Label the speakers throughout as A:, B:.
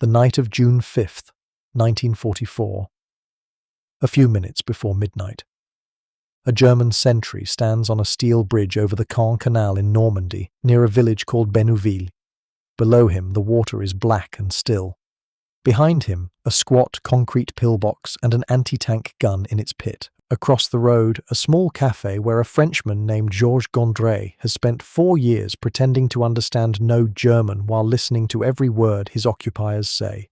A: the night of June 5th, 1944. A few minutes before midnight. A German sentry stands on a steel bridge over the Caen Canal in Normandy, near a village called Bénouville. Below him, the water is black and still. Behind him, a squat concrete pillbox and an anti-tank gun in its pit. Across the road, a small cafe where a Frenchman named Georges Gondret has spent 4 years pretending to understand no German while listening to every word his occupiers say.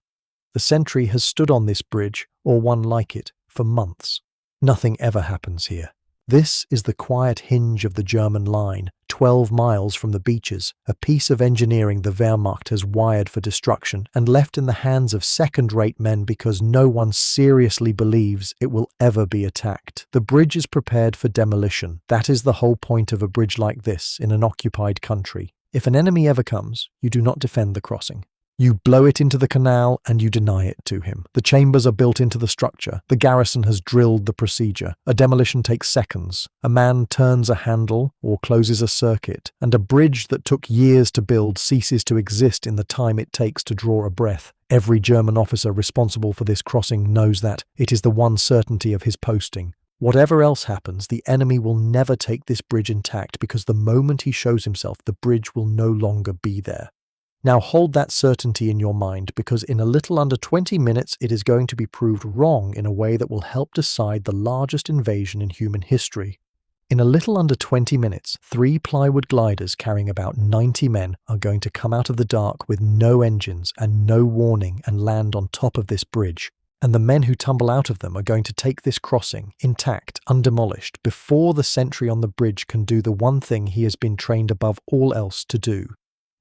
A: The sentry has stood on this bridge, or one like it, for months. Nothing ever happens here. This is the quiet hinge of the German line, 12 miles from the beaches, a piece of engineering the Wehrmacht has wired for destruction and left in the hands of second-rate men because no one seriously believes it will ever be attacked. The bridge is prepared for demolition. That is the whole point of a bridge like this in an occupied country. If an enemy ever comes, you do not defend the crossing. You blow it into the canal and you deny it to him. The chambers are built into the structure. The garrison has drilled the procedure. A demolition takes seconds. A man turns a handle or closes a circuit, and a bridge that took years to build ceases to exist in the time it takes to draw a breath. Every German officer responsible for this crossing knows that. It is the one certainty of his posting. Whatever else happens, the enemy will never take this bridge intact because the moment he shows himself, the bridge will no longer be there. Now hold that certainty in your mind, because in a little under 20 minutes it is going to be proved wrong in a way that will help decide the largest invasion in human history. In a little under 20 minutes, 3 plywood gliders carrying about 90 men are going to come out of the dark with no engines and no warning and land on top of this bridge. And the men who tumble out of them are going to take this crossing, intact, undemolished, before the sentry on the bridge can do the one thing he has been trained above all else to do.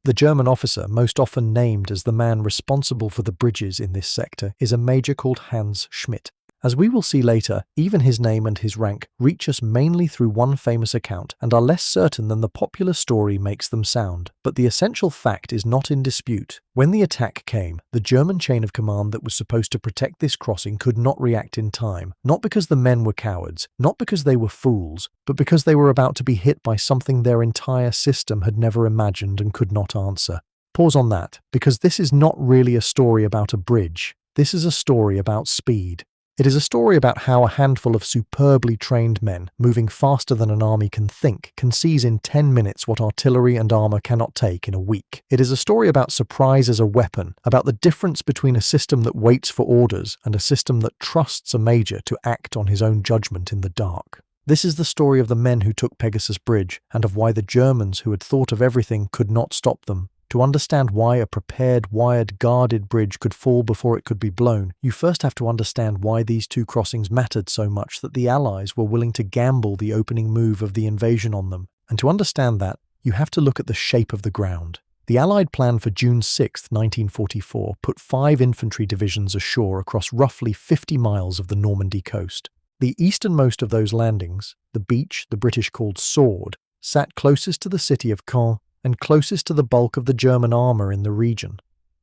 A: The German officer, most often named as the man responsible for the bridges in this sector, is a major called Hans Schmidt. As we will see later, even his name and his rank reach us mainly through one famous account and are less certain than the popular story makes them sound. But the essential fact is not in dispute. When the attack came, the German chain of command that was supposed to protect this crossing could not react in time, not because the men were cowards, not because they were fools, but because they were about to be hit by something their entire system had never imagined and could not answer. Pause on that, because this is not really a story about a bridge. This is a story about speed. It is a story about how a handful of superbly trained men, moving faster than an army can think, can seize in 10 minutes what artillery and armor cannot take in a week. It is a story about surprise as a weapon, about the difference between a system that waits for orders and a system that trusts a major to act on his own judgment in the dark. This is the story of the men who took Pegasus Bridge, and of why the Germans who had thought of everything could not stop them. To understand why a prepared, wired, guarded bridge could fall before it could be blown, you first have to understand why these 2 crossings mattered so much that the Allies were willing to gamble the opening move of the invasion on them. And to understand that, you have to look at the shape of the ground. The Allied plan for June 6, 1944, put 5 infantry divisions ashore across roughly 50 miles of the Normandy coast. The easternmost of those landings, the beach the British called Sword, sat closest to the city of Caen and closest to the bulk of the German armour in the region.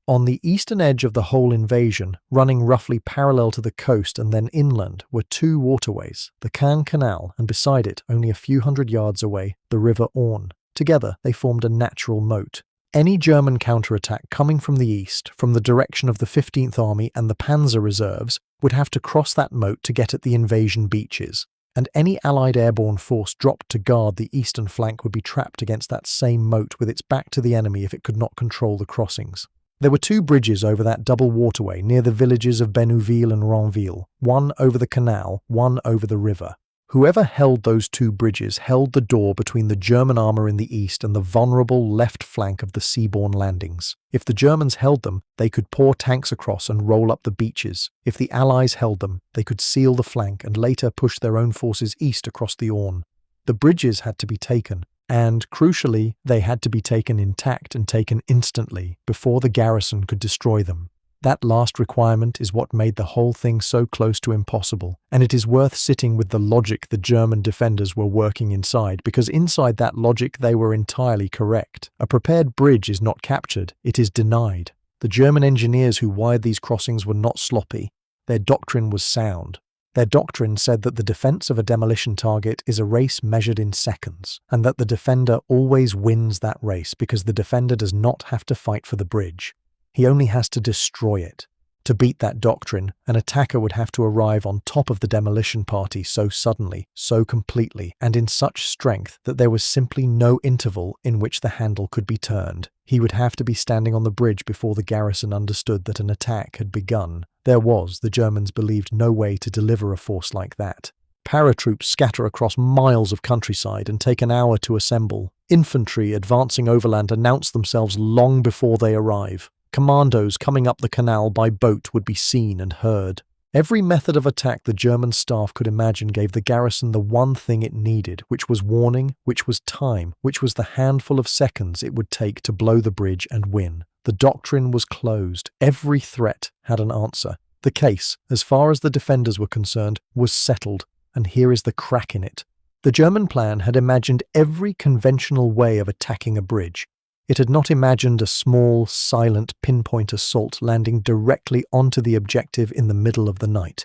A: On the eastern edge of the whole invasion, running roughly parallel to the coast and then inland, were 2 waterways, the Caen Canal and beside it, only a few hundred yards away, the River Orne. Together, they formed a natural moat. Any German counterattack coming from the east, from the direction of the 15th Army and the Panzer Reserves, would have to cross that moat to get at the invasion beaches. And any Allied airborne force dropped to guard the eastern flank would be trapped against that same moat with its back to the enemy if it could not control the crossings. There were 2 bridges over that double waterway near the villages of Bénouville and Ranville, one over the canal, one over the river. Whoever held those 2 bridges held the door between the German armour in the east and the vulnerable left flank of the seaborne landings. If the Germans held them, they could pour tanks across and roll up the beaches. If the Allies held them, they could seal the flank and later push their own forces east across the Orne. The bridges had to be taken, and, crucially, they had to be taken intact and taken instantly, before the garrison could destroy them. That last requirement is what made the whole thing so close to impossible, and it is worth sitting with the logic the German defenders were working inside, because inside that logic they were entirely correct. A prepared bridge is not captured, it is denied. The German engineers who wired these crossings were not sloppy. Their doctrine was sound. Their doctrine said that the defense of a demolition target is a race measured in seconds, and that the defender always wins that race because the defender does not have to fight for the bridge. He only has to destroy it. To beat that doctrine, an attacker would have to arrive on top of the demolition party so suddenly, so completely, and in such strength that there was simply no interval in which the handle could be turned. He would have to be standing on the bridge before the garrison understood that an attack had begun. There was, the Germans believed, no way to deliver a force like that. Paratroops scatter across miles of countryside and take an hour to assemble. Infantry advancing overland announce themselves long before they arrive. Commandos coming up the canal by boat would be seen and heard. Every method of attack the German staff could imagine gave the garrison the one thing it needed, which was warning, which was time, which was the handful of seconds it would take to blow the bridge and win. The doctrine was closed. Every threat had an answer. The case, as far as the defenders were concerned, was settled, and here is the crack in it. The German plan had imagined every conventional way of attacking a bridge. It had not imagined a small, silent, pinpoint assault landing directly onto the objective in the middle of the night.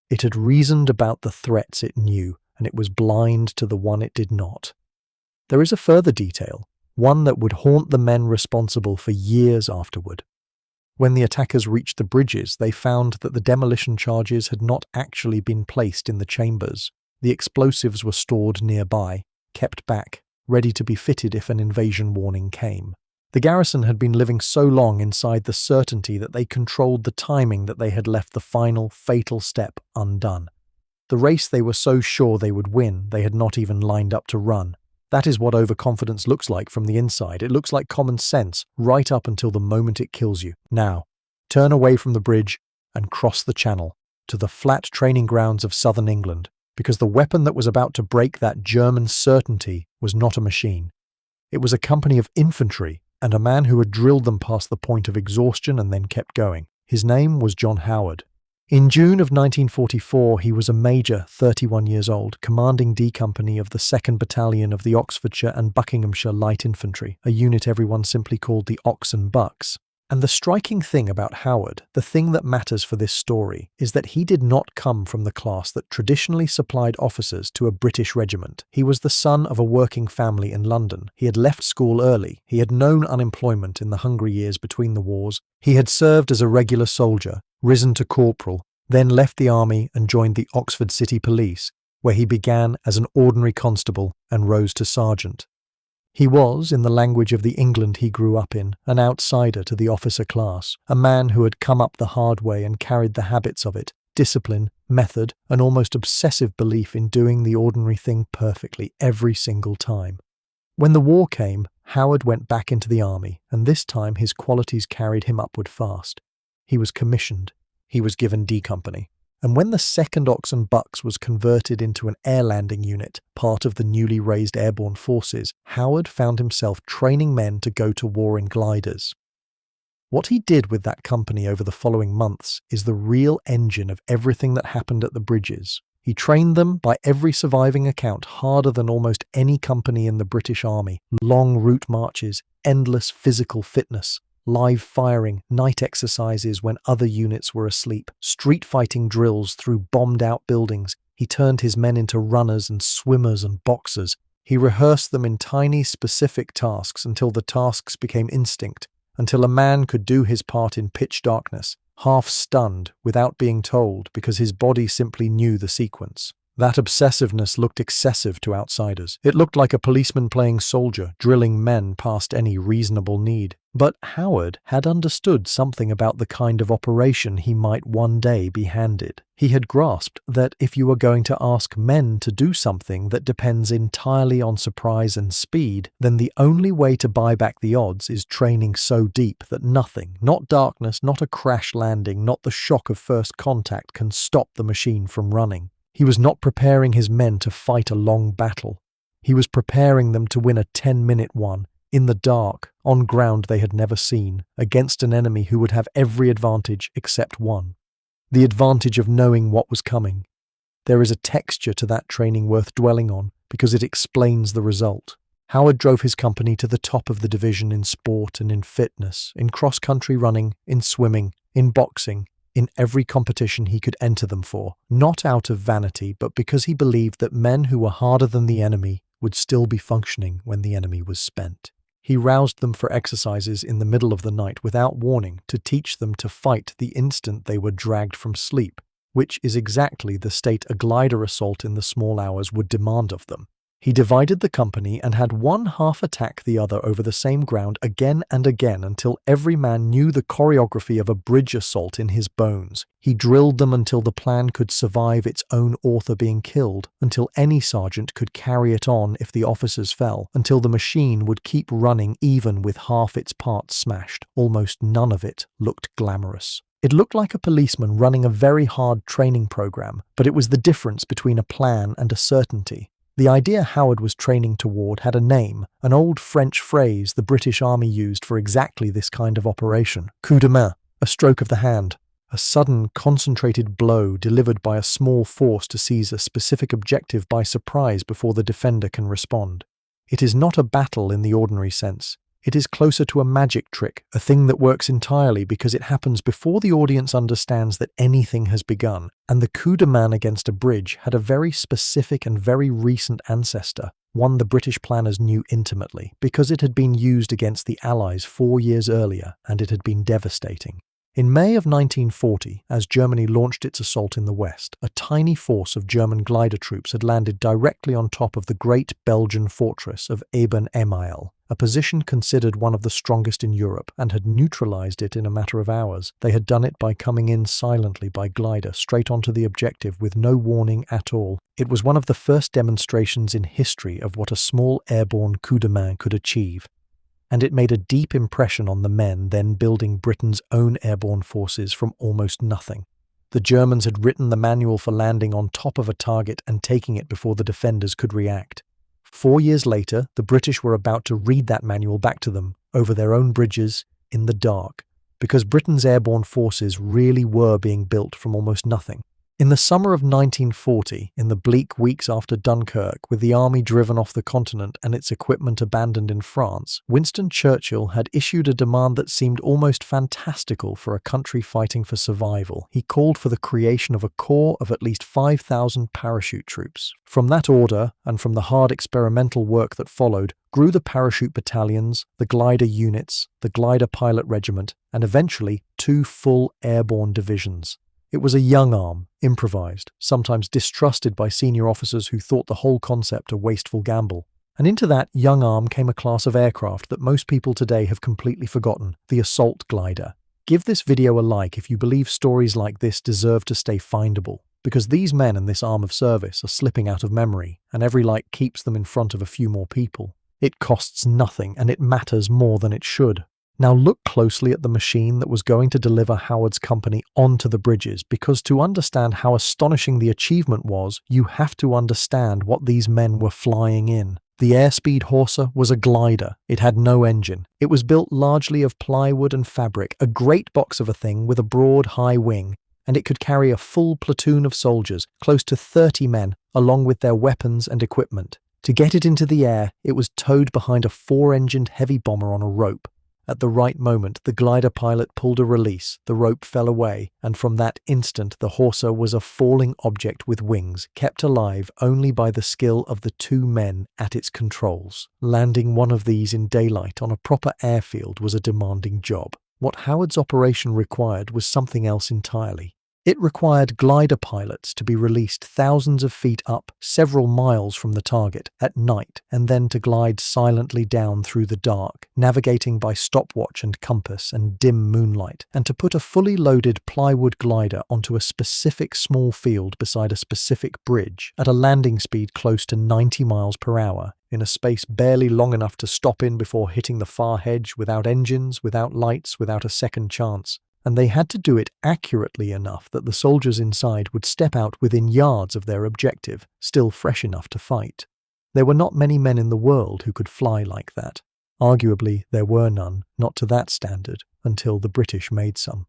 A: It had reasoned about the threats it knew, and it was blind to the one it did not. There is a further detail, one that would haunt the men responsible for years afterward. When the attackers reached the bridges, they found that the demolition charges had not actually been placed in the chambers. The explosives were stored nearby, kept back, ready to be fitted if an invasion warning came. The garrison had been living so long inside the certainty that they controlled the timing that they had left the final, fatal step undone. The race they were so sure they would win, they had not even lined up to run. That is what overconfidence looks like from the inside. It looks like common sense, right up until the moment it kills you. Now, turn away from the bridge and cross the channel to the flat training grounds of southern England, because the weapon that was about to break that German certainty was not a machine. It was a company of infantry and a man who had drilled them past the point of exhaustion and then kept going. His name was John Howard. In June of 1944, he was a major, 31 years old, commanding D Company of the 2nd Battalion of the Oxfordshire and Buckinghamshire Light Infantry, a unit everyone simply called the Ox and Bucks. And the striking thing about Howard, the thing that matters for this story, is that he did not come from the class that traditionally supplied officers to a British regiment. He was the son of a working family in London. He had left school early. He had known unemployment in the hungry years between the wars. He had served as a regular soldier, risen to corporal, then left the army and joined the Oxford City Police, where he began as an ordinary constable and rose to sergeant. He was, in the language of the England he grew up in, an outsider to the officer class, a man who had come up the hard way and carried the habits of it, discipline, method, an almost obsessive belief in doing the ordinary thing perfectly every single time. When the war came, Howard went back into the army, and this time his qualities carried him upward fast. He was commissioned. He was given D Company. And when the 2nd Ox and Bucks was converted into an air landing unit, part of the newly raised airborne forces, Howard found himself training men to go to war in gliders. What he did with that company over the following months is the real engine of everything that happened at the bridges. He trained them, by every surviving account, harder than almost any company in the British Army. Long route marches, endless physical fitness, live firing, night exercises when other units were asleep, street fighting drills through bombed-out buildings. He turned his men into runners and swimmers and boxers. He rehearsed them in tiny, specific tasks until the tasks became instinct, until a man could do his part in pitch darkness, half stunned, without being told, because his body simply knew the sequence. That obsessiveness looked excessive to outsiders. It looked like a policeman playing soldier, drilling men past any reasonable need. But Howard had understood something about the kind of operation he might one day be handed. He had grasped that if you are going to ask men to do something that depends entirely on surprise and speed, then the only way to buy back the odds is training so deep that nothing, not darkness, not a crash landing, not the shock of first contact, can stop the machine from running. He was not preparing his men to fight a long battle. He was preparing them to win a 10-minute one, in the dark, on ground they had never seen, against an enemy who would have every advantage except one. The advantage of knowing what was coming. There is a texture to that training worth dwelling on, because it explains the result. Howard drove his company to the top of the division in sport and in fitness, in cross-country running, in swimming, in boxing, in every competition he could enter them for, not out of vanity, but because he believed that men who were harder than the enemy would still be functioning when the enemy was spent. He roused them for exercises in the middle of the night without warning to teach them to fight the instant they were dragged from sleep, which is exactly the state a glider assault in the small hours would demand of them. He divided the company and had one half attack the other over the same ground again and again until every man knew the choreography of a bridge assault in his bones. He drilled them until the plan could survive its own author being killed, until any sergeant could carry it on if the officers fell, until the machine would keep running even with half its parts smashed. Almost none of it looked glamorous. It looked like a policeman running a very hard training program, but it was the difference between a plan and a certainty. The idea Howard was training toward had a name, an old French phrase the British Army used for exactly this kind of operation: coup de main, a stroke of the hand, a sudden, concentrated blow delivered by a small force to seize a specific objective by surprise before the defender can respond. It is not a battle in the ordinary sense. It is closer to a magic trick, a thing that works entirely because it happens before the audience understands that anything has begun, and the coup de main against a bridge had a very specific and very recent ancestor, one the British planners knew intimately, because it had been used against the Allies 4 years earlier, and it had been devastating. In May of 1940, as Germany launched its assault in the west, a tiny force of German glider troops had landed directly on top of the great Belgian fortress of Airborne, a position considered one of the strongest in Europe, and had neutralized it in a matter of hours. They had done it by coming in silently by glider straight onto the objective with no warning at all. It was one of the first demonstrations in history of what a small airborne coup de main could achieve, and it made a deep impression on the men then building Britain's own airborne forces from almost nothing. The Germans had written the manual for landing on top of a target and taking it before the defenders could react. 4 years later, the British were about to read that manual back to them, over their own bridges, in the dark, because Britain's airborne forces really were being built from almost nothing. In the summer of 1940, in the bleak weeks after Dunkirk, with the army driven off the continent and its equipment abandoned in France, Winston Churchill had issued a demand that seemed almost fantastical for a country fighting for survival. He called for the creation of a corps of at least 5,000 parachute troops. From that order, and from the hard experimental work that followed, grew the parachute battalions, the glider units, the glider pilot regiment, and eventually 2 full airborne divisions. It was a young arm, improvised, sometimes distrusted by senior officers who thought the whole concept a wasteful gamble. And into that young arm came a class of aircraft that most people today have completely forgotten, the assault glider. Give this video a like if you believe stories like this deserve to stay findable, because these men and this arm of service are slipping out of memory, and every like keeps them in front of a few more people. It costs nothing, and it matters more than it should. Now look closely at the machine that was going to deliver Howard's company onto the bridges, because to understand how astonishing the achievement was, you have to understand what these men were flying in. The airspeed Horsa was a glider. It had no engine. It was built largely of plywood and fabric, a great box of a thing with a broad, high wing, and it could carry a full platoon of soldiers, close to 30 men, along with their weapons and equipment. To get it into the air, it was towed behind a 4-engined heavy bomber on a rope. At the right moment, the glider pilot pulled a release, the rope fell away, and from that instant the Horsa was a falling object with wings, kept alive only by the skill of the 2 men at its controls. Landing one of these in daylight on a proper airfield was a demanding job. What Howard's operation required was something else entirely. It required glider pilots to be released thousands of feet up, several miles from the target, at night, and then to glide silently down through the dark, navigating by stopwatch and compass and dim moonlight, and to put a fully loaded plywood glider onto a specific small field beside a specific bridge at a landing speed close to 90 miles per hour, in a space barely long enough to stop in before hitting the far hedge, without engines, without lights, without a second chance. And they had to do it accurately enough that the soldiers inside would step out within yards of their objective, still fresh enough to fight. There were not many men in the world who could fly like that. Arguably, there were none, not to that standard, until the British made some.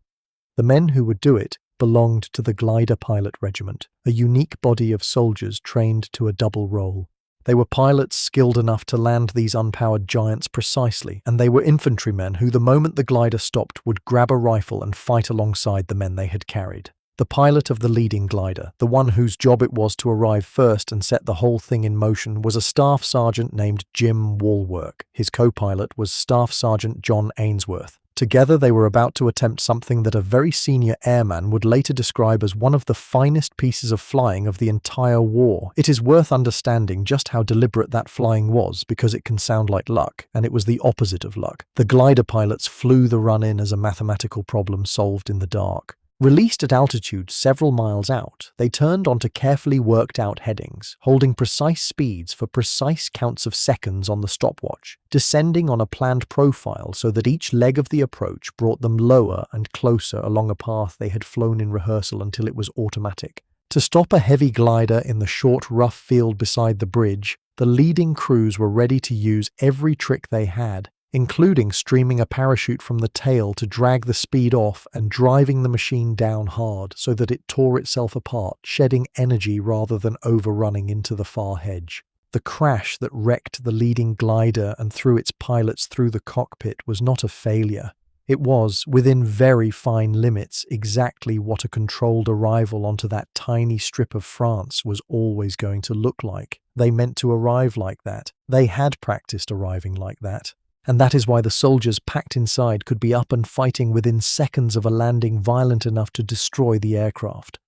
A: The men who would do it belonged to the Glider Pilot Regiment, a unique body of soldiers trained to a double role. They were pilots skilled enough to land these unpowered giants precisely, and they were infantrymen who, the moment the glider stopped, would grab a rifle and fight alongside the men they had carried. The pilot of the leading glider, the one whose job it was to arrive first and set the whole thing in motion, was a staff sergeant named Jim Walwork. His co-pilot was Staff Sergeant John Ainsworth. Together they were about to attempt something that a very senior airman would later describe as one of the finest pieces of flying of the entire war. It is worth understanding just how deliberate that flying was, because it can sound like luck, and it was the opposite of luck. The glider pilots flew the run-in as a mathematical problem solved in the dark. Released at altitude several miles out, they turned onto carefully worked out headings, holding precise speeds for precise counts of seconds on the stopwatch, descending on a planned profile so that each leg of the approach brought them lower and closer along a path they had flown in rehearsal until it was automatic. To stop a heavy glider in the short, rough field beside the bridge, the leading crews were ready to use every trick they had, including streaming a parachute from the tail to drag the speed off and driving the machine down hard so that it tore itself apart, shedding energy rather than overrunning into the far hedge. The crash that wrecked the leading glider and threw its pilots through the cockpit was not a failure. It was, within very fine limits, exactly what a controlled arrival onto that tiny strip of France was always going to look like. They meant to arrive like that. They had practiced arriving like that. And that is why the soldiers packed inside could be up and fighting within seconds of a landing violent enough to destroy the aircraft.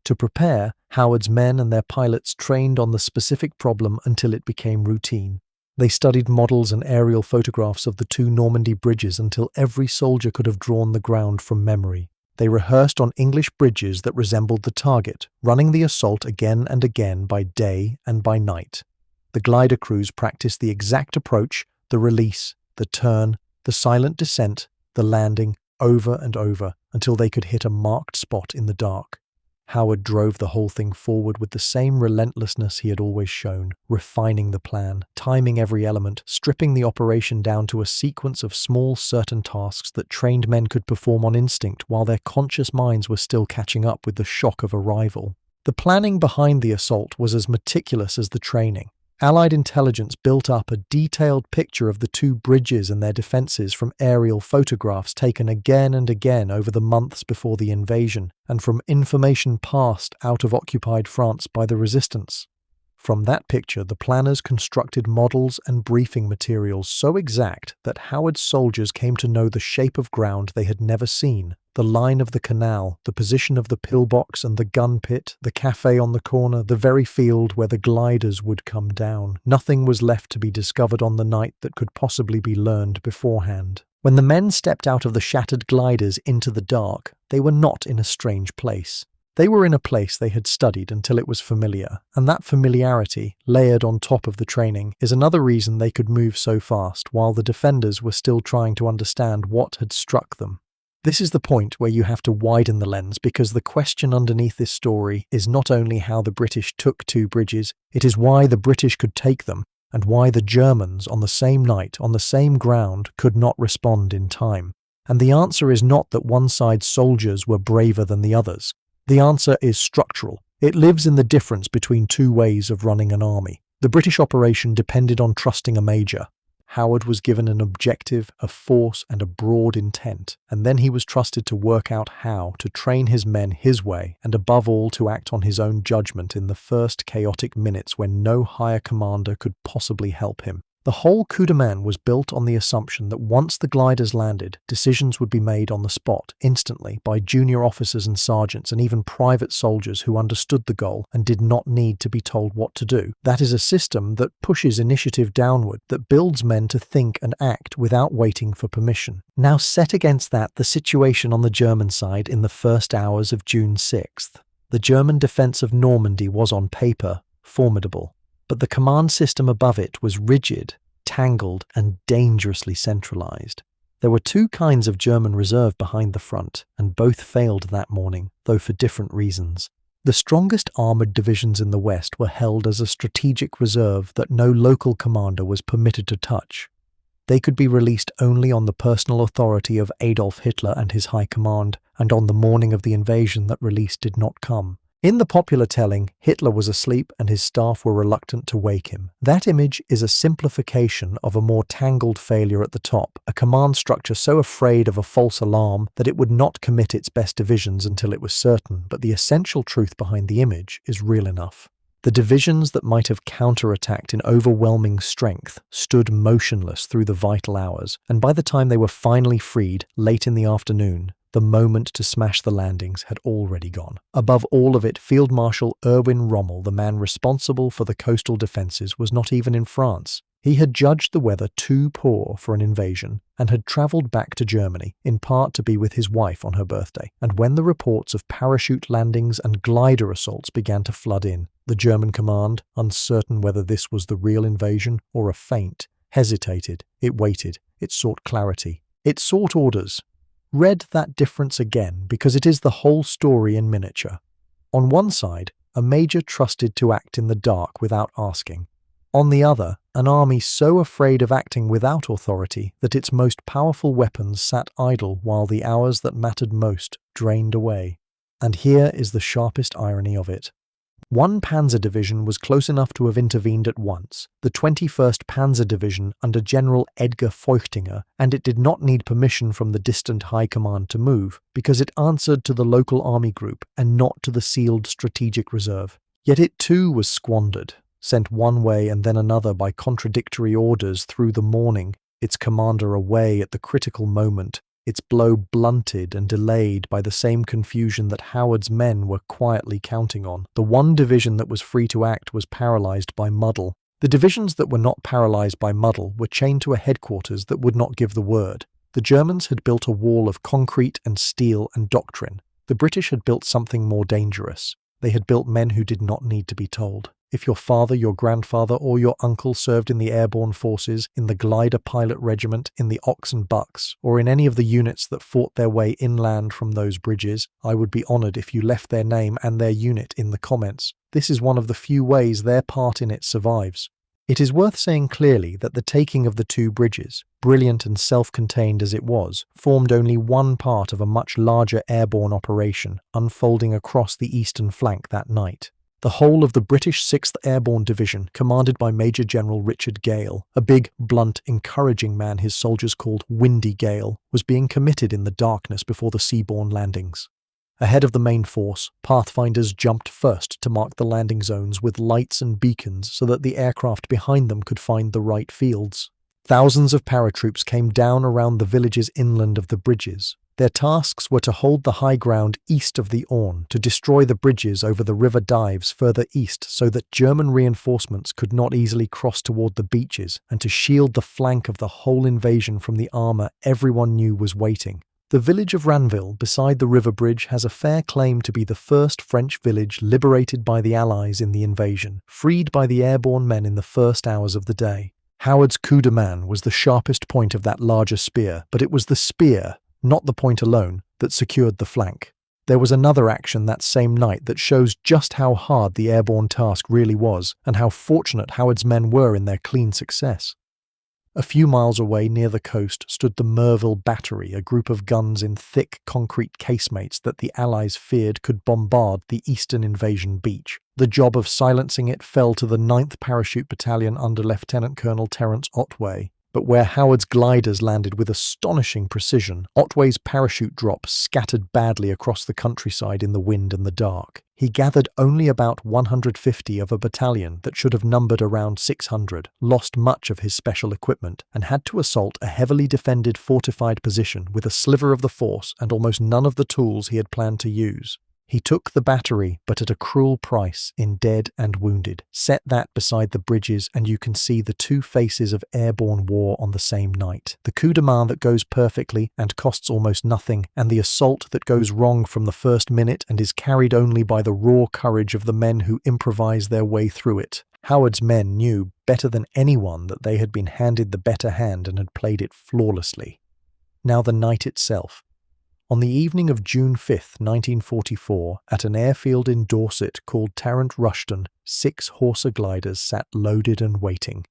A: To prepare, Howard's men and their pilots trained on the specific problem until it became routine. They studied models and aerial photographs of the two Normandy bridges until every soldier could have drawn the ground from memory. They rehearsed on English bridges that resembled the target, running the assault again and again by day and by night. The glider crews practiced the exact approach, the release, the turn, the silent descent, the landing, over and over, until they could hit a marked spot in the dark. Howard drove the whole thing forward with the same relentlessness he had always shown, refining the plan, timing every element, stripping the operation down to a sequence of small, certain tasks that trained men could perform on instinct while their conscious minds were still catching up with the shock of arrival. The planning behind the assault was as meticulous as the training. Allied intelligence built up a detailed picture of the two bridges and their defenses from aerial photographs taken again and again over the months before the invasion, and from information passed out of occupied France by the resistance. From that picture, the planners constructed models and briefing materials so exact that Howard's soldiers came to know the shape of ground they had never seen, the line of the canal, the position of the pillbox and the gun pit, the cafe on the corner, the very field where the gliders would come down. Nothing was left to be discovered on the night that could possibly be learned beforehand. When the men stepped out of the shattered gliders into the dark, they were not in a strange place. They were in a place they had studied until it was familiar, and that familiarity, layered on top of the training, is another reason they could move so fast while the defenders were still trying to understand what had struck them. This is the point where you have to widen the lens, because the question underneath this story is not only how the British took two bridges, it is why the British could take them, and why the Germans, on the same night, on the same ground, could not respond in time. And the answer is not that one side's soldiers were braver than the others. The answer is structural. It lives in the difference between two ways of running an army. The British operation depended on trusting a major. Howard was given an objective, a force, and a broad intent, and then he was trusted to work out how to train his men his way, and above all to act on his own judgment in the first chaotic minutes when no higher commander could possibly help him. The whole coup de main was built on the assumption that once the gliders landed, decisions would be made on the spot, instantly, by junior officers and sergeants and even private soldiers who understood the goal and did not need to be told what to do. That is a system that pushes initiative downward, that builds men to think and act without waiting for permission. Now set against that the situation on the German side in the first hours of June 6th. The German defence of Normandy was on paper formidable. But the command system above it was rigid, tangled, and dangerously centralized. There were two kinds of German reserve behind the front, and both failed that morning, though for different reasons. The strongest armoured divisions in the West were held as a strategic reserve that no local commander was permitted to touch. They could be released only on the personal authority of Adolf Hitler and his high command, and on the morning of the invasion that release did not come. In the popular telling, Hitler was asleep and his staff were reluctant to wake him. That image is a simplification of a more tangled failure at the top, a command structure so afraid of a false alarm that it would not commit its best divisions until it was certain, but the essential truth behind the image is real enough. The divisions that might have counterattacked in overwhelming strength stood motionless through the vital hours, and by the time they were finally freed, late in the afternoon, the moment to smash the landings had already gone. Above all of it, Field Marshal Erwin Rommel, the man responsible for the coastal defences, was not even in France. He had judged the weather too poor for an invasion and had travelled back to Germany, in part to be with his wife on her birthday. And when the reports of parachute landings and glider assaults began to flood in, the German command, uncertain whether this was the real invasion or a feint, hesitated. It waited. It sought clarity. It sought orders. Read that difference again, because it is the whole story in miniature. On one side, a major trusted to act in the dark without asking. On the other, an army so afraid of acting without authority that its most powerful weapons sat idle while the hours that mattered most drained away. And here is the sharpest irony of it. One panzer division was close enough to have intervened at once, the 21st Panzer Division under General Edgar Feuchtinger, and it did not need permission from the distant High Command to move, because it answered to the local army group and not to the sealed strategic reserve. Yet it too was squandered, sent one way and then another by contradictory orders through the morning, its commander away at the critical moment, its blow blunted and delayed by the same confusion that Howard's men were quietly counting on. The one division that was free to act was paralysed by muddle. The divisions that were not paralysed by muddle were chained to a headquarters that would not give the word. The Germans had built a wall of concrete and steel and doctrine. The British had built something more dangerous. They had built men who did not need to be told. If your father, your grandfather, or your uncle served in the airborne forces, in the glider pilot regiment, in the Ox and Bucks, or in any of the units that fought their way inland from those bridges, I would be honoured if you left their name and their unit in the comments. This is one of the few ways their part in it survives. It is worth saying clearly that the taking of the two bridges, brilliant and self-contained as it was, formed only one part of a much larger airborne operation unfolding across the eastern flank that night. The whole of the British 6th Airborne Division, commanded by Major General Richard Gale, a big, blunt, encouraging man his soldiers called Windy Gale, was being committed in the darkness before the seaborne landings. Ahead of the main force, pathfinders jumped first to mark the landing zones with lights and beacons so that the aircraft behind them could find the right fields. Thousands of paratroops came down around the villages inland of the bridges. Their tasks were to hold the high ground east of the Orne, to destroy the bridges over the river dives further east so that German reinforcements could not easily cross toward the beaches, and to shield the flank of the whole invasion from the armour everyone knew was waiting. The village of Ranville, beside the river bridge, has a fair claim to be the first French village liberated by the Allies in the invasion, freed by the airborne men in the first hours of the day. Howard's coup de main was the sharpest point of that larger spear, but it was the spear, not the point alone, that secured the flank. There was another action that same night that shows just how hard the airborne task really was, and how fortunate Howard's men were in their clean success. A few miles away near the coast stood the Merville Battery, a group of guns in thick concrete casemates that the Allies feared could bombard the eastern invasion beach. The job of silencing it fell to the 9th Parachute Battalion under Lieutenant Colonel Terence Otway. But where Howard's gliders landed with astonishing precision, Otway's parachute drops scattered badly across the countryside in the wind and the dark. He gathered only about 150 of a battalion that should have numbered around 600, lost much of his special equipment, and had to assault a heavily defended fortified position with a sliver of the force and almost none of the tools he had planned to use. He took the battery, but at a cruel price, in dead and wounded. Set that beside the bridges and you can see the two faces of airborne war on the same night. The coup de main that goes perfectly and costs almost nothing, and the assault that goes wrong from the first minute and is carried only by the raw courage of the men who improvise their way through it. Howard's men knew better than anyone that they had been handed the better hand and had played it flawlessly. Now the night itself. On the evening of June 5, 1944, at an airfield in Dorset called Tarrant Rushton, 6 Horsa gliders sat loaded and waiting.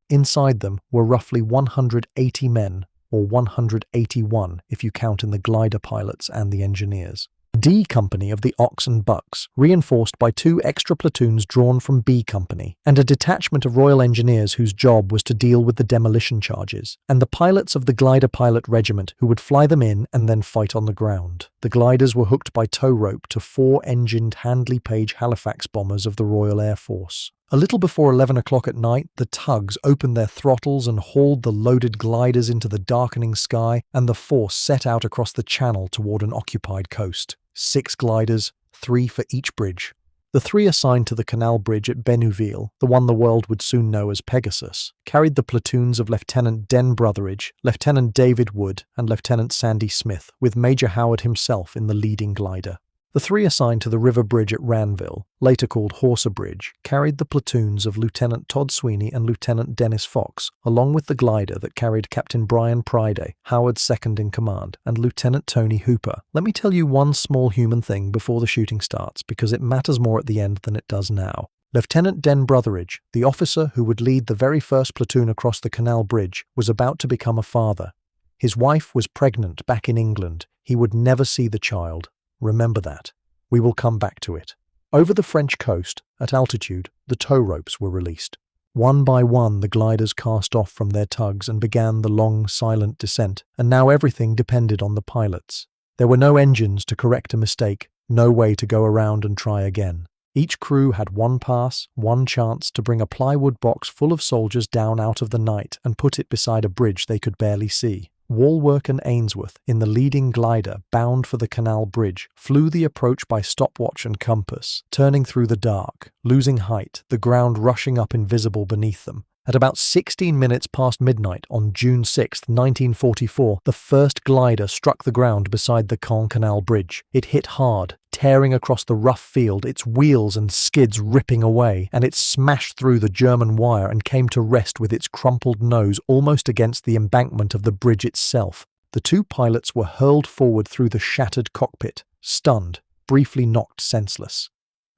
A: Inside them were roughly 180 men, or 181 if you count in the glider pilots and the engineers. D Company of the Ox and Bucks, reinforced by 2 extra platoons drawn from B Company, and a detachment of Royal Engineers whose job was to deal with the demolition charges, and the pilots of the Glider Pilot Regiment who would fly them in and then fight on the ground. The gliders were hooked by tow rope to 4-engined Handley Page Halifax bombers of the Royal Air Force. A little before 11 o'clock at night, the tugs opened their throttles and hauled the loaded gliders into the darkening sky, and the force set out across the channel toward an occupied coast. 6 gliders, 3 for each bridge. The 3 assigned to the canal bridge at Bénouville, the one the world would soon know as Pegasus, carried the platoons of Lieutenant Den Brotheridge, Lieutenant David Wood, and Lieutenant Sandy Smith, with Major Howard himself in the leading glider. The 3 assigned to the river bridge at Ranville, later called Horsa Bridge, carried the platoons of Lieutenant Todd Sweeney and Lieutenant Dennis Fox, along with the glider that carried Captain Brian Priday, Howard's second in command, and Lieutenant Tony Hooper. Let me tell you one small human thing before the shooting starts, because it matters more at the end than it does now. Lieutenant Den Brotheridge, the officer who would lead the very first platoon across the canal bridge, was about to become a father. His wife was pregnant back in England. He would never see the child. Remember that. We will come back to it. Over the French coast, at altitude, the tow ropes were released. One by one, the gliders cast off from their tugs and began the long, silent descent, and now everything depended on the pilots. There were no engines to correct a mistake, no way to go around and try again. Each crew had one pass, one chance to bring a plywood box full of soldiers down out of the night and put it beside a bridge they could barely see. Walwork and Ainsworth, in the leading glider bound for the canal bridge, flew the approach by stopwatch and compass, turning through the dark, losing height, the ground rushing up invisible beneath them. At about 16 minutes past midnight on June 6, 1944, the first glider struck the ground beside the Caen Canal Bridge. It hit hard, tearing across the rough field, its wheels and skids ripping away, and it smashed through the German wire and came to rest with its crumpled nose almost against the embankment of the bridge itself. The 2 pilots were hurled forward through the shattered cockpit, stunned, briefly knocked senseless.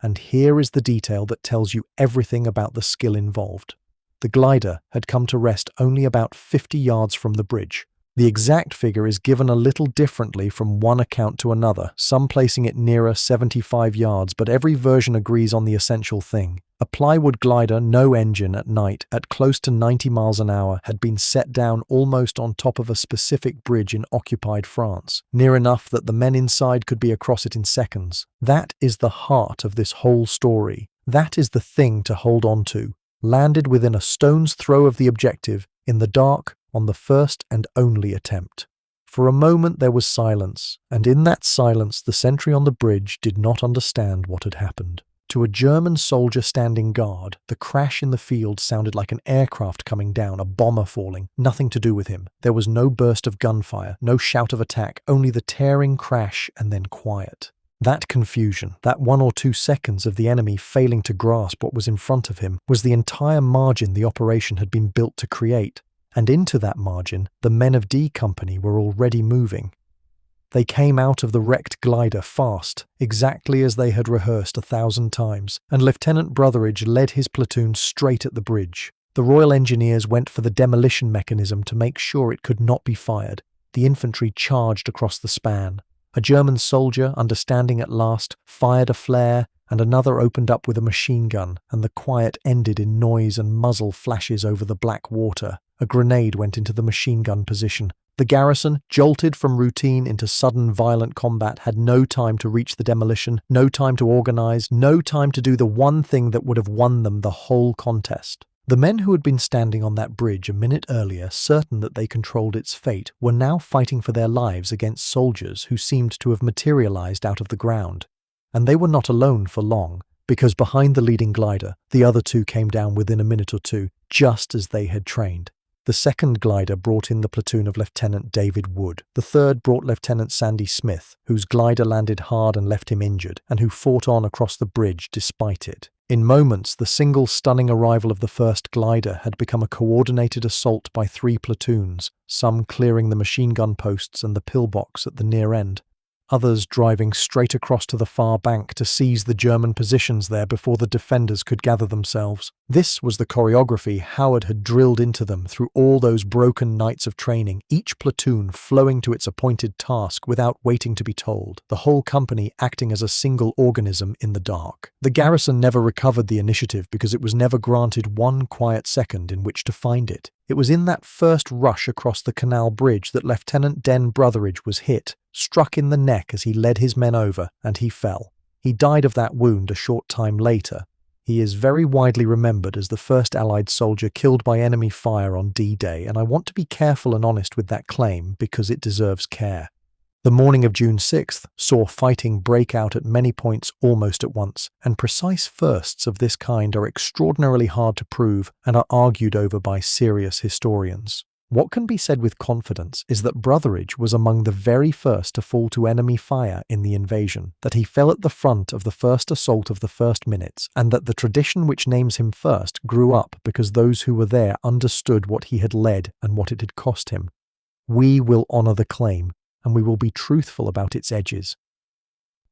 A: And here is the detail that tells you everything about the skill involved. The glider had come to rest only about 50 yards from the bridge. The exact figure is given a little differently from one account to another, some placing it nearer 75 yards, but every version agrees on the essential thing. A plywood glider, no engine at night, at close to 90 miles an hour, had been set down almost on top of a specific bridge in occupied France, near enough that the men inside could be across it in seconds. That is the heart of this whole story. That is the thing to hold on to. Landed within a stone's throw of the objective, in the dark, on the first and only attempt. For a moment there was silence, and in that silence the sentry on the bridge did not understand what had happened. To a German soldier standing guard, the crash in the field sounded like an aircraft coming down, a bomber falling, nothing to do with him. There was no burst of gunfire, no shout of attack, only the tearing crash and then quiet. That confusion, that 1 or 2 seconds of the enemy failing to grasp what was in front of him, was the entire margin the operation had been built to create. And into that margin, the men of D Company were already moving. They came out of the wrecked glider fast, exactly as they had rehearsed 1,000 times, and Lieutenant Brotheridge led his platoon straight at the bridge. The Royal Engineers went for the demolition mechanism to make sure it could not be fired. The infantry charged across the span. A German soldier, understanding at last, fired a flare, and another opened up with a machine gun, and the quiet ended in noise and muzzle flashes over the black water. A grenade went into the machine gun position. The garrison, jolted from routine into sudden violent combat, had no time to reach the demolition, no time to organize, no time to do the one thing that would have won them the whole contest. The men who had been standing on that bridge a minute earlier, certain that they controlled its fate, were now fighting for their lives against soldiers who seemed to have materialized out of the ground. And they were not alone for long, because behind the leading glider, the other 2 came down within a minute or 2, just as they had trained. The second glider brought in the platoon of Lieutenant David Wood. The third brought Lieutenant Sandy Smith, whose glider landed hard and left him injured, and who fought on across the bridge despite it. In moments, the single stunning arrival of the first glider had become a coordinated assault by 3 platoons, some clearing the machine gun posts and the pillbox at the near end, others driving straight across to the far bank to seize the German positions there before the defenders could gather themselves. This was the choreography Howard had drilled into them through all those broken nights of training, each platoon flowing to its appointed task without waiting to be told, the whole company acting as a single organism in the dark. The garrison never recovered the initiative because it was never granted one quiet second in which to find it. It was in that first rush across the canal bridge that Lieutenant Den Brotheridge was hit, struck in the neck as he led his men over, and he fell. He died of that wound a short time later. He is very widely remembered as the first Allied soldier killed by enemy fire on D-Day, and I want to be careful and honest with that claim because it deserves care. The morning of June 6th saw fighting break out at many points almost at once, and precise firsts of this kind are extraordinarily hard to prove and are argued over by serious historians. What can be said with confidence is that Brotheridge was among the very first to fall to enemy fire in the invasion, that he fell at the front of the first assault of the first minutes, and that the tradition which names him first grew up because those who were there understood what he had led and what it had cost him. We will honour the claim, and we will be truthful about its edges.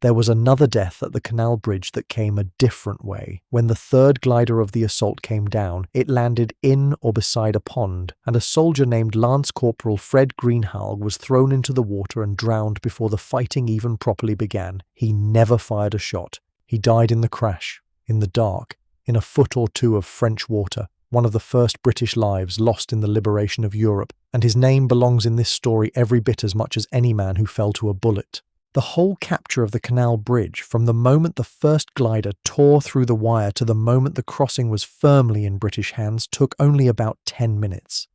A: There was another death at the canal bridge that came a different way. When the third glider of the assault came down, it landed in or beside a pond, and a soldier named Lance Corporal Fred Greenhalgh was thrown into the water and drowned before the fighting even properly began. He never fired a shot. He died in the crash, in the dark, in a foot or two of French water, one of the first British lives lost in the liberation of Europe, and his name belongs in this story every bit as much as any man who fell to a bullet. The whole capture of the canal bridge, from the moment the first glider tore through the wire to the moment the crossing was firmly in British hands, took only about 10 minutes.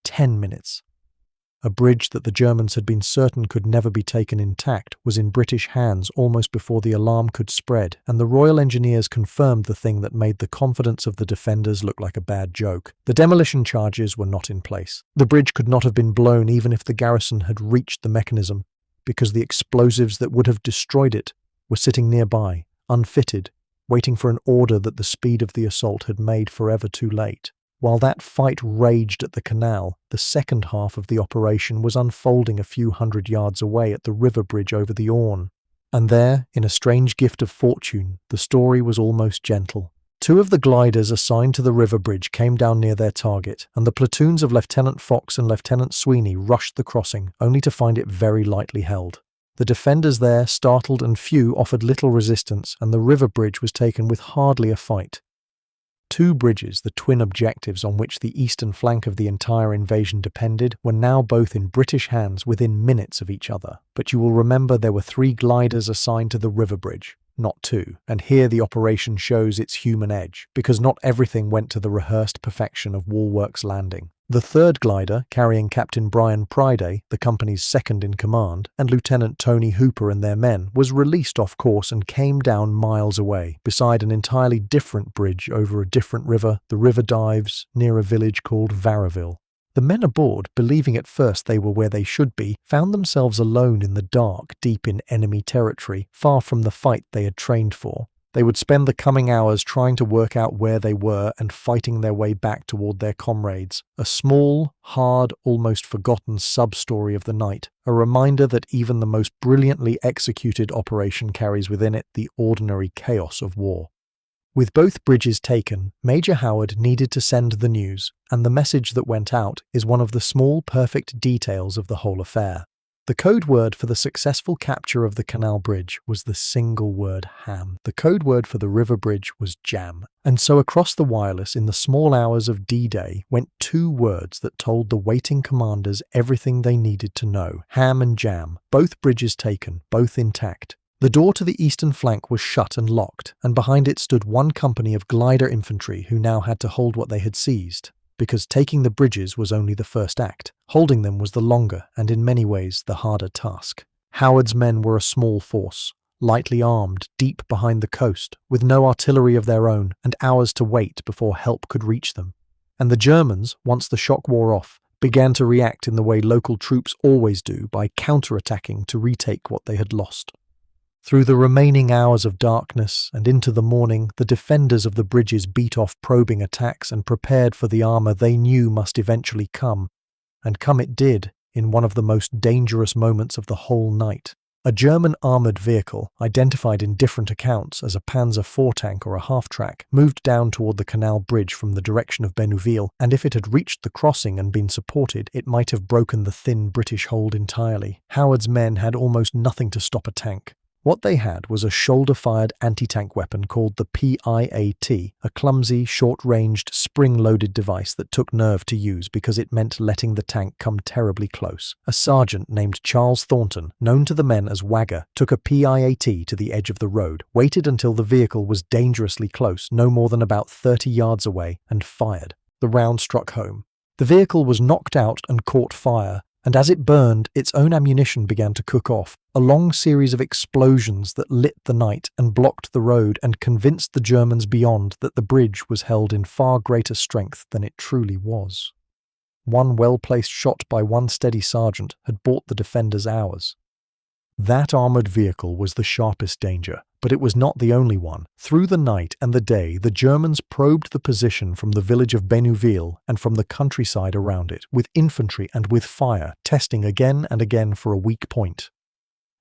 A: 10 minutes. A bridge that the Germans had been certain could never be taken intact was in British hands almost before the alarm could spread, and the Royal Engineers confirmed the thing that made the confidence of the defenders look like a bad joke. The demolition charges were not in place. The bridge could not have been blown even if the garrison had reached the mechanism, because the explosives that would have destroyed it were sitting nearby, unfitted, waiting for an order that the speed of the assault had made forever too late. While that fight raged at the canal, the second half of the operation was unfolding a few hundred yards away at the river bridge over the Orne. And there, in a strange gift of fortune, the story was almost gentle. Two of the gliders assigned to the river bridge came down near their target, and the platoons of Lieutenant Fox and Lieutenant Sweeney rushed the crossing, only to find it very lightly held. The defenders there, startled and few, offered little resistance, and the river bridge was taken with hardly a fight. Two bridges, the twin objectives on which the eastern flank of the entire invasion depended, were now both in British hands within minutes of each other. But you will remember there were 3 gliders assigned to the river bridge, not 2, and here the operation shows its human edge, because not everything went to the rehearsed perfection of Woolworks Landing. The third glider, carrying Captain Brian Priday, the company's second in command, and Lieutenant Tony Hooper and their men, was released off course and came down miles away, beside an entirely different bridge over a different river, the River Dives, near a village called Varaville. The men aboard, believing at first they were where they should be, found themselves alone in the dark, deep in enemy territory, far from the fight they had trained for. They would spend the coming hours trying to work out where they were and fighting their way back toward their comrades. A small, hard, almost forgotten sub-story of the night, a reminder that even the most brilliantly executed operation carries within it the ordinary chaos of war. With both bridges taken, Major Howard needed to send the news, and the message that went out is one of the small, perfect details of the whole affair. The code word for the successful capture of the canal bridge was the single word ham. The code word for the river bridge was jam. And so across the wireless in the small hours of D-Day went 2 words that told the waiting commanders everything they needed to know. Ham and jam. Both bridges taken, both intact. The door to the eastern flank was shut and locked, and behind it stood 1 company of glider infantry who now had to hold what they had seized. Because taking the bridges was only the first act. Holding them was the longer and in many ways the harder task. Howard's men were a small force, lightly armed, deep behind the coast, with no artillery of their own and hours to wait before help could reach them. And the Germans, once the shock wore off, began to react in the way local troops always do, by counterattacking to retake what they had lost. Through the remaining hours of darkness and into the morning, the defenders of the bridges beat off probing attacks and prepared for the armour they knew must eventually come. And come it did, in one of the most dangerous moments of the whole night. A German armoured vehicle, identified in different accounts as a Panzer IV tank or a half-track, moved down toward the canal bridge from the direction of Bénouville, and if it had reached the crossing and been supported, it might have broken the thin British hold entirely. Howard's men had almost nothing to stop a tank. What they had was a shoulder-fired anti-tank weapon called the PIAT, a clumsy, short-ranged, spring-loaded device that took nerve to use because it meant letting the tank come terribly close. A sergeant named Charles Thornton, known to the men as Wagger, took a PIAT to the edge of the road, waited until the vehicle was dangerously close, no more than about 30 yards away, and fired. The round struck home. The vehicle was knocked out and caught fire, and as it burned, its own ammunition began to cook off, a long series of explosions that lit the night and blocked the road and convinced the Germans beyond that the bridge was held in far greater strength than it truly was. One well-placed shot by one steady sergeant had bought the defenders hours. That armoured vehicle was the sharpest danger, but it was not the only one. Through the night and the day, the Germans probed the position from the village of Bénouville and from the countryside around it, with infantry and with fire, testing again and again for a weak point.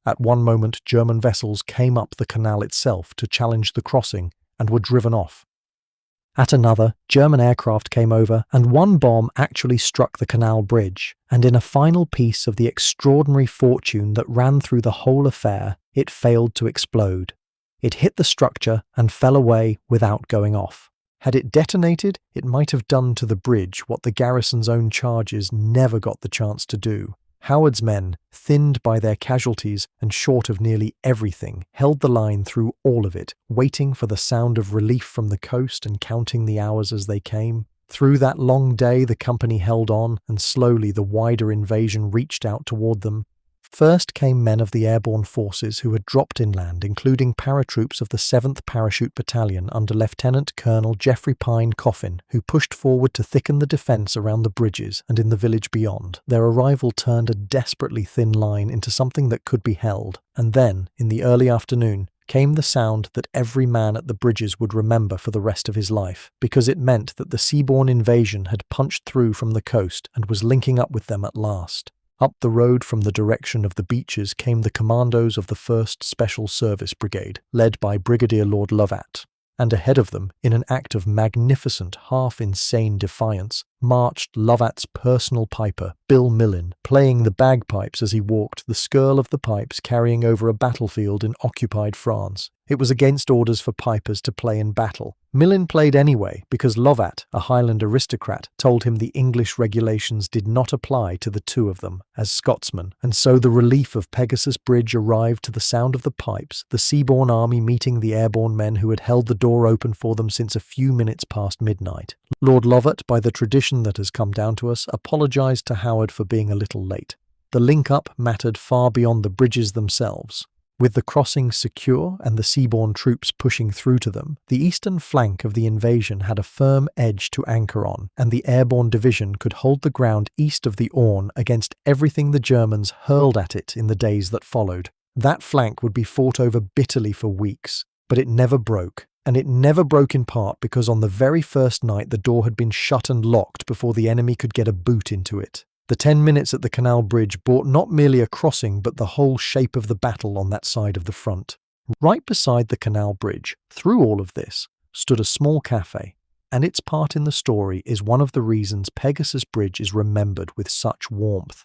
A: At one moment, German vessels came up the canal itself to challenge the crossing and were driven off. At another, German aircraft came over, and one bomb actually struck the canal bridge, and in a final piece of the extraordinary fortune that ran through the whole affair, it failed to explode. It hit the structure and fell away without going off. Had it detonated, it might have done to the bridge what the garrison's own charges never got the chance to do. Howard's men, thinned by their casualties and short of nearly everything, held the line through all of it, waiting for the sound of relief from the coast and counting the hours as they came. Through that long day the company held on, and slowly the wider invasion reached out toward them. First came men of the airborne forces who had dropped inland, including paratroops of the 7th Parachute Battalion under Lieutenant Colonel Geoffrey Pine Coffin, who pushed forward to thicken the defence around the bridges and in the village beyond. Their arrival turned a desperately thin line into something that could be held, and then, in the early afternoon, came the sound that every man at the bridges would remember for the rest of his life, because it meant that the seaborne invasion had punched through from the coast and was linking up with them at last. Up the road from the direction of the beaches came the commandos of the 1st Special Service Brigade, led by Brigadier Lord Lovat. And ahead of them, in an act of magnificent, half-insane defiance, marched Lovat's personal piper, Bill Millin, playing the bagpipes as he walked, the skirl of the pipes carrying over a battlefield in occupied France. It was against orders for pipers to play in battle. Millin played anyway because Lovat, a Highland aristocrat, told him the English regulations did not apply to the two of them as Scotsmen, and so the relief of Pegasus Bridge arrived to the sound of the pipes, the seaborne army meeting the airborne men who had held the door open for them since a few minutes past midnight. Lord Lovat, by the tradition that has come down to us, apologised to Howard for being a little late. The link-up mattered far beyond the bridges themselves. With the crossings secure and the seaborne troops pushing through to them, the eastern flank of the invasion had a firm edge to anchor on, and the airborne division could hold the ground east of the Orne against everything the Germans hurled at it in the days that followed. That flank would be fought over bitterly for weeks, but it never broke. And it never broke in part because on the very first night the door had been shut and locked before the enemy could get a boot into it. The 10 minutes at the canal bridge brought not merely a crossing but the whole shape of the battle on that side of the front. Right beside the canal bridge, through all of this, stood a small cafe, and its part in the story is one of the reasons Pegasus Bridge is remembered with such warmth.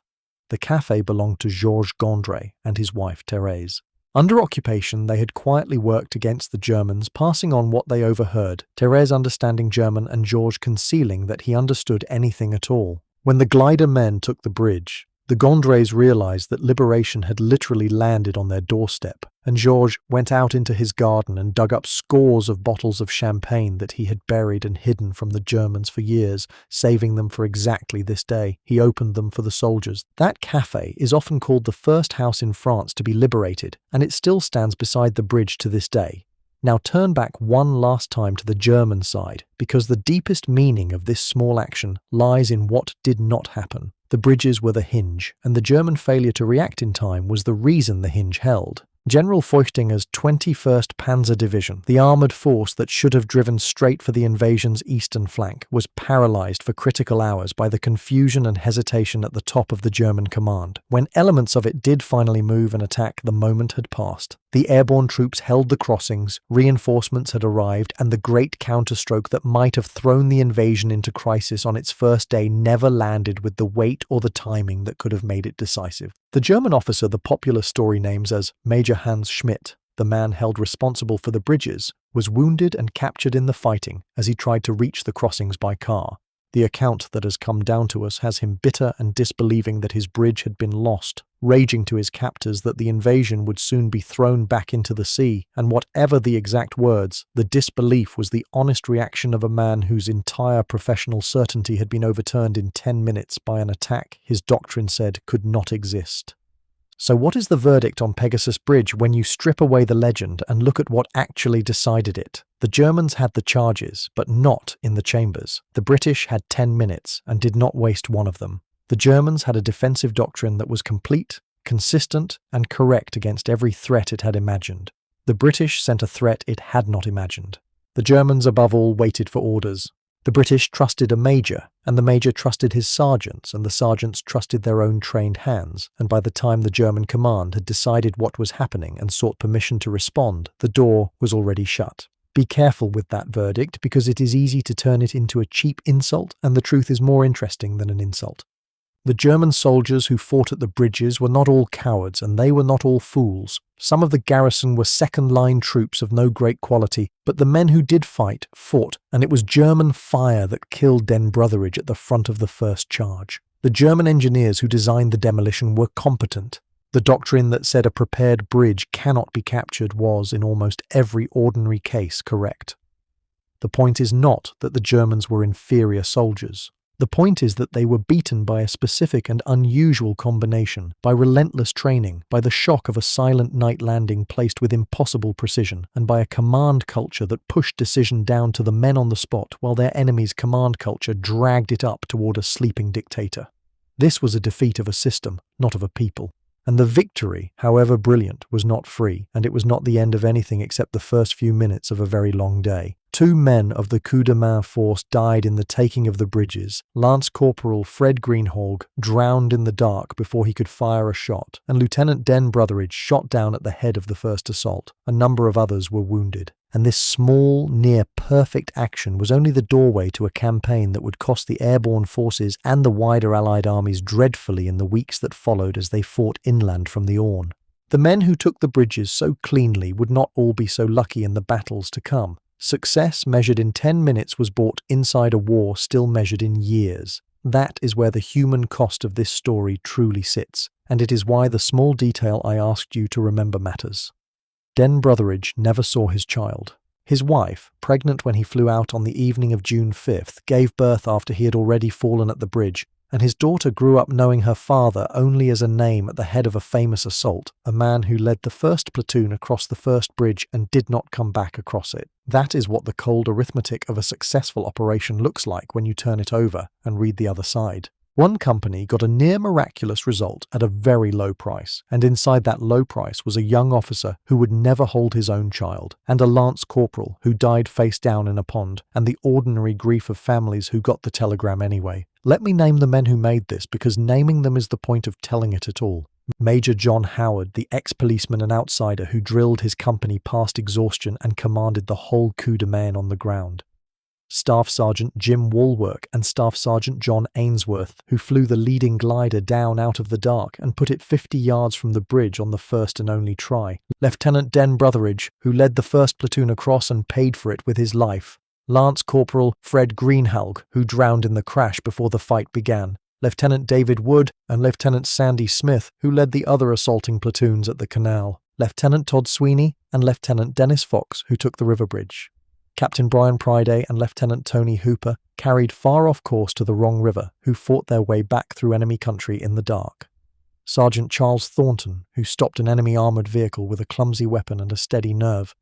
A: The cafe belonged to Georges Gondry and his wife Thérèse. Under occupation, they had quietly worked against the Germans, passing on what they overheard, Thérèse understanding German and Georges concealing that he understood anything at all. When the glider men took the bridge, the Gondrés realized that liberation had literally landed on their doorstep, and Georges went out into his garden and dug up scores of bottles of champagne that he had buried and hidden from the Germans for years, saving them for exactly this day. He opened them for the soldiers. That cafe is often called the first house in France to be liberated, and it still stands beside the bridge to this day. Now turn back one last time to the German side, because the deepest meaning of this small action lies in what did not happen. The bridges were the hinge, and the German failure to react in time was the reason the hinge held. General Feuchtinger's 21st Panzer Division, the armoured force that should have driven straight for the invasion's eastern flank, was paralysed for critical hours by the confusion and hesitation at the top of the German command. When elements of it did finally move and attack, the moment had passed. The airborne troops held the crossings, reinforcements had arrived, and the great counterstroke that might have thrown the invasion into crisis on its first day never landed with the weight or the timing that could have made it decisive. The German officer the popular story names as Major Hans Schmidt, the man held responsible for the bridges, was wounded and captured in the fighting as he tried to reach the crossings by car. The account that has come down to us has him bitter and disbelieving that his bridge had been lost, raging to his captors that the invasion would soon be thrown back into the sea, and whatever the exact words, the disbelief was the honest reaction of a man whose entire professional certainty had been overturned in 10 minutes by an attack his doctrine said could not exist. So what is the verdict on Pegasus Bridge when you strip away the legend and look at what actually decided it? The Germans had the charges, but not in the chambers. The British had 10 minutes and did not waste one of them. The Germans had a defensive doctrine that was complete, consistent, and correct against every threat it had imagined. The British sent a threat it had not imagined. The Germans, above all, waited for orders. The British trusted a major, and the major trusted his sergeants, and the sergeants trusted their own trained hands, and by the time the German command had decided what was happening and sought permission to respond, the door was already shut. Be careful with that verdict, because it is easy to turn it into a cheap insult, and the truth is more interesting than an insult. The German soldiers who fought at the bridges were not all cowards, and they were not all fools. Some of the garrison were second-line troops of no great quality, but the men who did fight, fought, and it was German fire that killed Den Brotheridge at the front of the first charge. The German engineers who designed the demolition were competent. The doctrine that said a prepared bridge cannot be captured was, in almost every ordinary case, correct. The point is not that the Germans were inferior soldiers. The point is that they were beaten by a specific and unusual combination, by relentless training, by the shock of a silent night landing placed with impossible precision, and by a command culture that pushed decision down to the men on the spot while their enemy's command culture dragged it up toward a sleeping dictator. This was a defeat of a system, not of a people. And the victory, however brilliant, was not free, and it was not the end of anything except the first few minutes of a very long day. 2 men of the coup de main force died in the taking of the bridges. Lance Corporal Fred Greenhalgh drowned in the dark before he could fire a shot, and Lieutenant Den Brotheridge shot down at the head of the first assault. A number of others were wounded. And this small, near-perfect action was only the doorway to a campaign that would cost the airborne forces and the wider Allied armies dreadfully in the weeks that followed as they fought inland from the Orne. The men who took the bridges so cleanly would not all be so lucky in the battles to come. Success measured in 10 minutes was bought inside a war still measured in years. That is where the human cost of this story truly sits, and it is why the small detail I asked you to remember matters. Den Brotheridge never saw his child. His wife, pregnant when he flew out on the evening of June 5th, gave birth after he had already fallen at the bridge, and his daughter grew up knowing her father only as a name at the head of a famous assault, a man who led the first platoon across the first bridge and did not come back across it. That is what the cold arithmetic of a successful operation looks like when you turn it over and read the other side. One company got a near miraculous result at a very low price, and inside that low price was a young officer who would never hold his own child, and a lance corporal who died face down in a pond, and the ordinary grief of families who got the telegram anyway. Let me name the men who made this, because naming them is the point of telling it at all. Major John Howard, the ex-policeman and outsider who drilled his company past exhaustion and commanded the whole coup de main on the ground. Staff Sergeant Jim Walwork and Staff Sergeant John Ainsworth, who flew the leading glider down out of the dark and put it 50 yards from the bridge on the first and only try. Lieutenant Den Brotheridge, who led the first platoon across and paid for it with his life. Lance Corporal Fred Greenhalgh, who drowned in the crash before the fight began. Lieutenant David Wood and Lieutenant Sandy Smith, who led the other assaulting platoons at the canal. Lieutenant Todd Sweeney and Lieutenant Dennis Fox, who took the river bridge. Captain Brian Priday and Lieutenant Tony Hooper carried far off course to the wrong river, who fought their way back through enemy country in the dark. Sergeant Charles Thornton, who stopped an enemy armoured vehicle with a clumsy weapon and a steady nerve.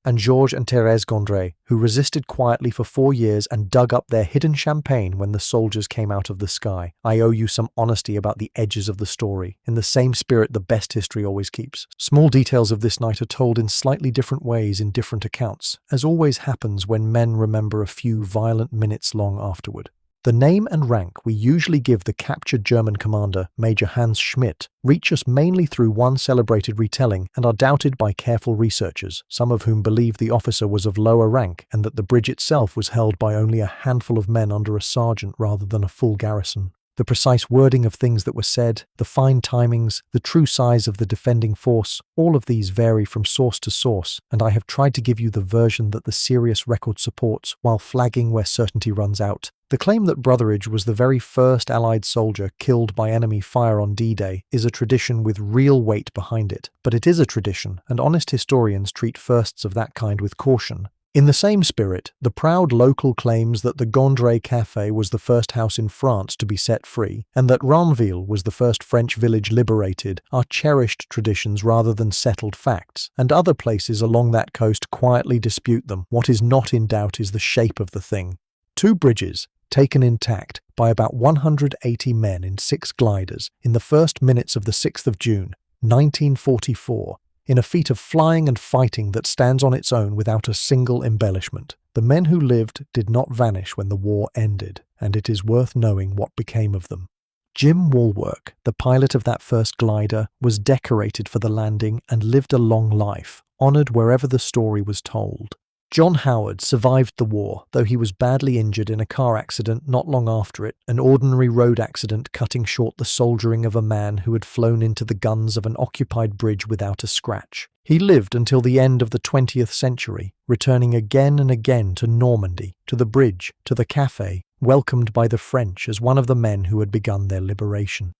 A: and Georges and Thérèse Gondry, who resisted quietly for 4 years and dug up their hidden champagne when the soldiers came out of the sky. I owe you some honesty about the edges of the story, in the same spirit the best history always keeps. Small details of this night are told in slightly different ways in different accounts, as always happens when men remember a few violent minutes long afterward. The name and rank we usually give the captured German commander, Major Hans Schmidt, reach us mainly through one celebrated retelling and are doubted by careful researchers, some of whom believe the officer was of lower rank and that the bridge itself was held by only a handful of men under a sergeant rather than a full garrison. The precise wording of things that were said, the fine timings, the true size of the defending force, all of these vary from source to source, and I have tried to give you the version that the serious record supports while flagging where certainty runs out. The claim that Brotheridge was the very first Allied soldier killed by enemy fire on D-Day is a tradition with real weight behind it, but it is a tradition, and honest historians treat firsts of that kind with caution. In the same spirit, the proud local claims that the Gondry Café was the first house in France to be set free, and that Ranville was the first French village liberated, are cherished traditions rather than settled facts, and other places along that coast quietly dispute them. What is not in doubt is the shape of the thing. 2 bridges, taken intact by about 180 men in 6 gliders in the first minutes of the 6th of June, 1944, in a feat of flying and fighting that stands on its own without a single embellishment. The men who lived did not vanish when the war ended, and it is worth knowing what became of them. Jim Walwork, the pilot of that first glider, was decorated for the landing and lived a long life, honored wherever the story was told. John Howard survived the war, though he was badly injured in a car accident not long after it, an ordinary road accident cutting short the soldiering of a man who had flown into the guns of an occupied bridge without a scratch. He lived until the end of the 20th century, returning again and again to Normandy, to the bridge, to the café, welcomed by the French as one of the men who had begun their liberation.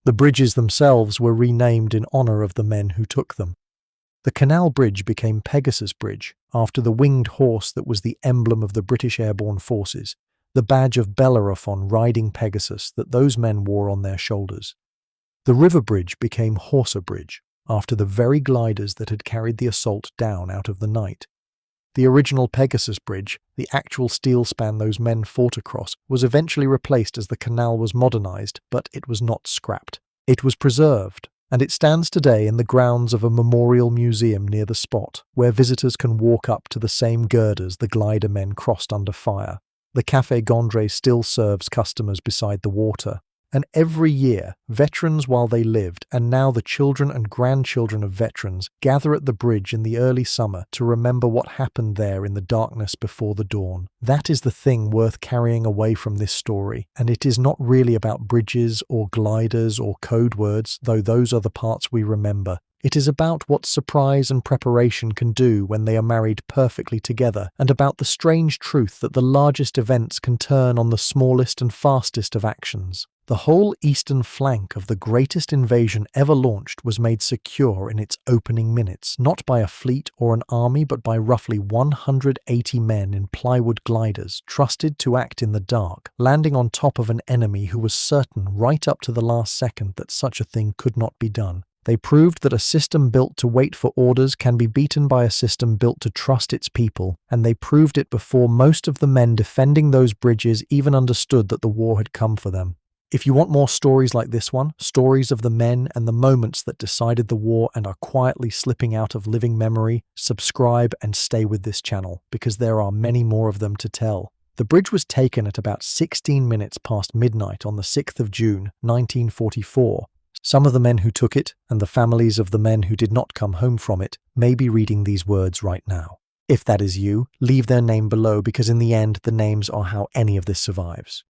A: The bridges themselves were renamed in honor of the men who took them. The canal bridge became Pegasus Bridge, after the winged horse that was the emblem of the British airborne forces, the badge of Bellerophon riding Pegasus that those men wore on their shoulders. The river bridge became Horsa Bridge, after the very gliders that had carried the assault down out of the night. The original Pegasus Bridge, the actual steel span those men fought across, was eventually replaced as the canal was modernized, but it was not scrapped. It was preserved, and it stands today in the grounds of a memorial museum near the spot, where visitors can walk up to the same girders the glider men crossed under fire. The Café Gondry still serves customers beside the water, and every year, veterans while they lived, and now the children and grandchildren of veterans, gather at the bridge in the early summer to remember what happened there in the darkness before the dawn. That is the thing worth carrying away from this story, and it is not really about bridges or gliders or code words, though those are the parts we remember. It is about what surprise and preparation can do when they are married perfectly together, and about the strange truth that the largest events can turn on the smallest and fastest of actions. The whole eastern flank of the greatest invasion ever launched was made secure in its opening minutes, not by a fleet or an army, but by roughly 180 men in plywood gliders, trusted to act in the dark, landing on top of an enemy who was certain right up to the last second that such a thing could not be done. They proved that a system built to wait for orders can be beaten by a system built to trust its people, and they proved it before most of the men defending those bridges even understood that the war had come for them. If you want more stories like this one, stories of the men and the moments that decided the war and are quietly slipping out of living memory, subscribe and stay with this channel, because there are many more of them to tell. The bridge was taken at about 16 minutes past midnight on the 6th of June, 1944. Some of the men who took it, and the families of the men who did not come home from it, may be reading these words right now. If that is you, leave their name below, because in the end, the names are how any of this survives.